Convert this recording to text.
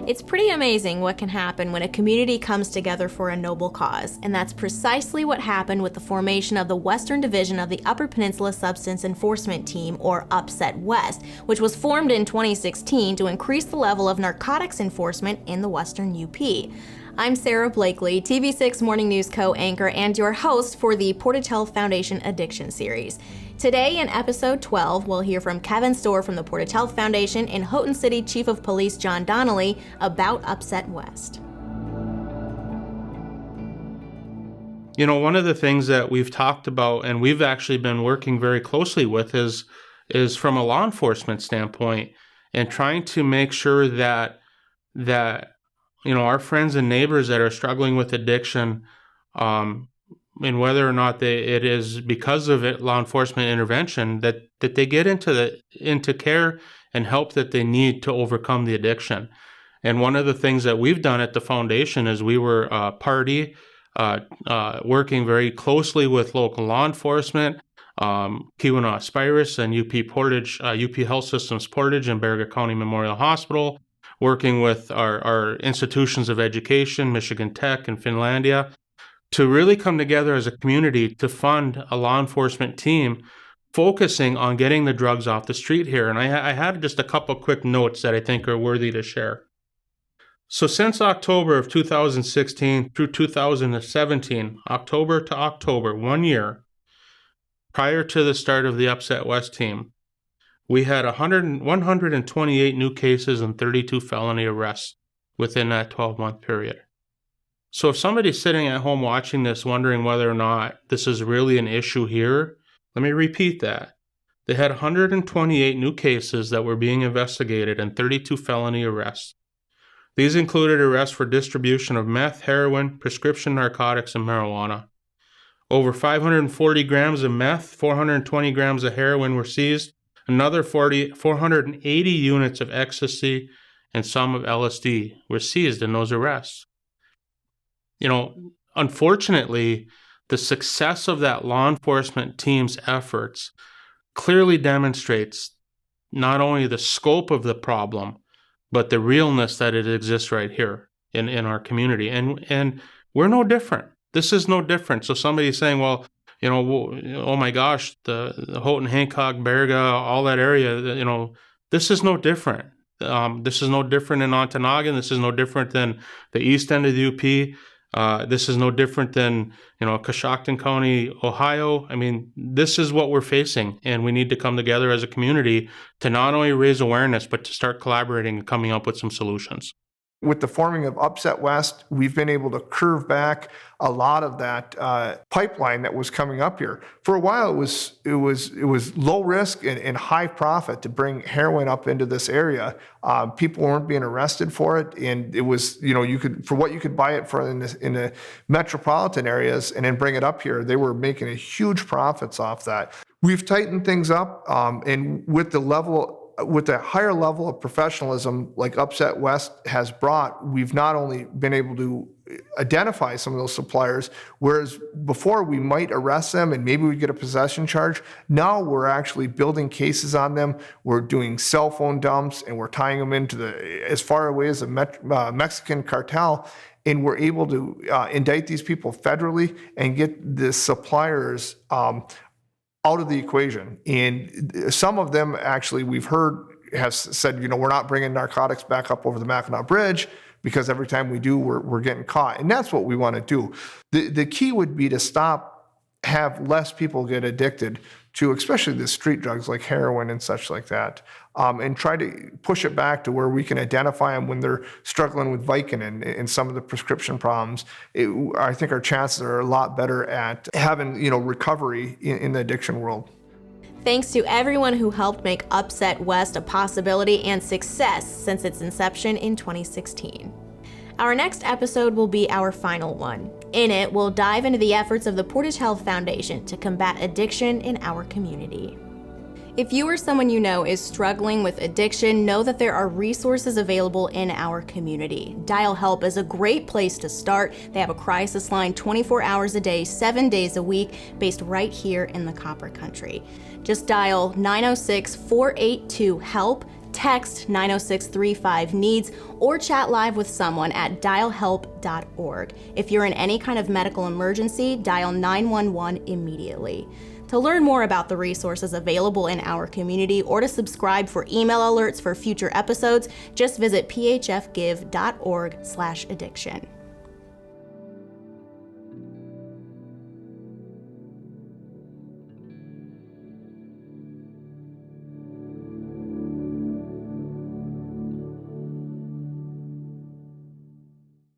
It's pretty amazing what can happen when a community comes together for a noble cause, and that's precisely what happened with the formation of the Western Division of the Upper Peninsula Substance Enforcement Team, or UPSET West, which was formed in 2016 to increase the level of narcotics enforcement in the Western UP. I'm Sarah Blakely, TV6 Morning News co-anchor and your host for the Portage Health Foundation Addiction Series. Today in episode 12, we'll hear from Kevin Storr from the Portage Health Foundation and Houghton City Chief of Police John Donnelly about UPSET West. You know, one of the things that we've talked about and we've actually been working very closely with is from a law enforcement standpoint and trying to make sure that our friends and neighbors that are struggling with addiction, and whether or not it is because of law enforcement intervention, that they get into care and help that they need to overcome the addiction. And one of the things that we've done at the foundation is we were working very closely with local law enforcement, Keweenaw Spirus and UP Health Systems Portage and Baraga County Memorial Hospital, working with our institutions of education, Michigan Tech and Finlandia, to really come together as a community to fund a law enforcement team focusing on getting the drugs off the street here. And I have just a couple quick notes that I think are worthy to share. So since October of 2016 through 2017, October to October, 1 year, prior to the start of the UPSET West team, we had 128 new cases and 32 felony arrests within that 12-month period. So if somebody's sitting at home watching this wondering whether or not this is really an issue here, let me repeat that. They had 128 new cases that were being investigated and 32 felony arrests. These included arrests for distribution of meth, heroin, prescription narcotics, and marijuana. Over 540 grams of meth, 420 grams of heroin were seized, another 480 units of ecstasy, and some of LSD were seized in those arrests. You know, unfortunately, the success of that law enforcement team's efforts clearly demonstrates not only the scope of the problem, but the realness that it exists right here in our community. And we're no different. This is no different. So somebody's saying, well, oh my gosh, the Houghton, Hancock, Baraga, all that area, this is no different. This is no different in Ontonagon. This is no different than the east end of the UP. This is no different than, Coshocton County, Ohio. I mean, this is what we're facing, and we need to come together as a community to not only raise awareness, but to start collaborating and coming up with some solutions. With the forming of UPSET West, we've been able to curve back a lot of that pipeline that was coming up here. For a while, it was low risk and high profit to bring heroin up into this area. People weren't being arrested for it, and it was you could buy it for in the metropolitan areas and then bring it up here. They were making a huge profits off that. We've tightened things up, and with the higher level of professionalism like UPSET West has brought, we've not only been able to identify some of those suppliers, whereas before we might arrest them and maybe we get a possession charge, now we're actually building cases on them. We're doing cell phone dumps and we're tying them into as far away as the Mexican cartel, and we're able to indict these people federally and get the suppliers out of the equation. And some of them actually we've heard has said, we're not bringing narcotics back up over the Mackinac Bridge because every time we do, we're getting caught. And that's what we want to do. The key would be to have less people get addicted to especially the street drugs like heroin and such like that, and try to push it back to where we can identify them when they're struggling with Vicodin and some of the prescription problems. I think our chances are a lot better at having recovery in the addiction world. Thanks to everyone who helped make UPSET West a possibility and success since its inception in 2016. Our next episode will be our final one. In it, we'll dive into the efforts of the Portage Health Foundation to combat addiction in our community. If you or someone you know is struggling with addiction, know that there are resources available in our community. Dial Help is a great place to start. They have a crisis line 24 hours a day, 7 days a week, based right here in the Copper Country. Just dial 906-482-HELP. text 90635-NEEDS, or chat live with someone at dialhelp.org. If you're in any kind of medical emergency, dial 911 immediately. To learn more about the resources available in our community or to subscribe for email alerts for future episodes, just visit phfgive.org/addiction.